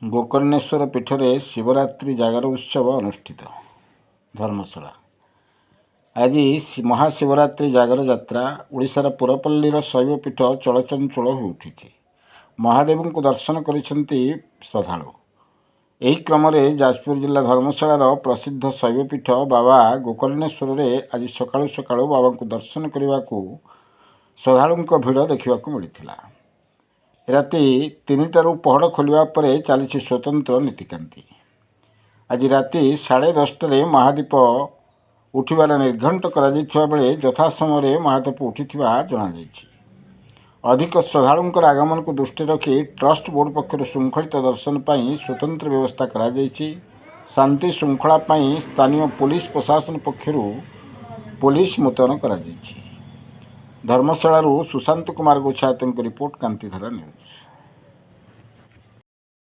गोकर्णेश्वर पीठरे शिवरात्रि जागर उत्सव अनुष्ठित धर्मशाला। आज महाशिवरात्रि जागर यात्रा ओडिशार पुरपल्लीर शैवपीठ चलचंचल हो उठी। महादेव को दर्शन करिसेंती श्रद्धालु। एही क्रम में जाजपुर जिला धर्मशालार प्रसिद्ध शैवपीठ बाबा गोकर्णेश्वर आज सकाळु सकाळु बाबा को दर्शन करने को श्रद्धालुं भिड़ देखा मिलता। राति 3टारू पहड़ खोलिया पर चली स्वतंत्र नीतिकांति। आज राति 10:30 महादीप उठिबार निर्घंट करा बेले यथासमय महादीप उठी जनाई। अधिक श्रद्धालुं आगमन को दृष्टि रखी ट्रस्ट बोर्ड पक्षर श्रृंखलित दर्शन पर स्वतंत्र व्यवस्था करा शांति श्रृंखला स्थानीय पुलिस प्रशासन पक्षर पुलिस मुतयन करा। धर्मशाला सुशांत कुमार गोछायत रिपोर्ट, कांतिधारा न्यूज।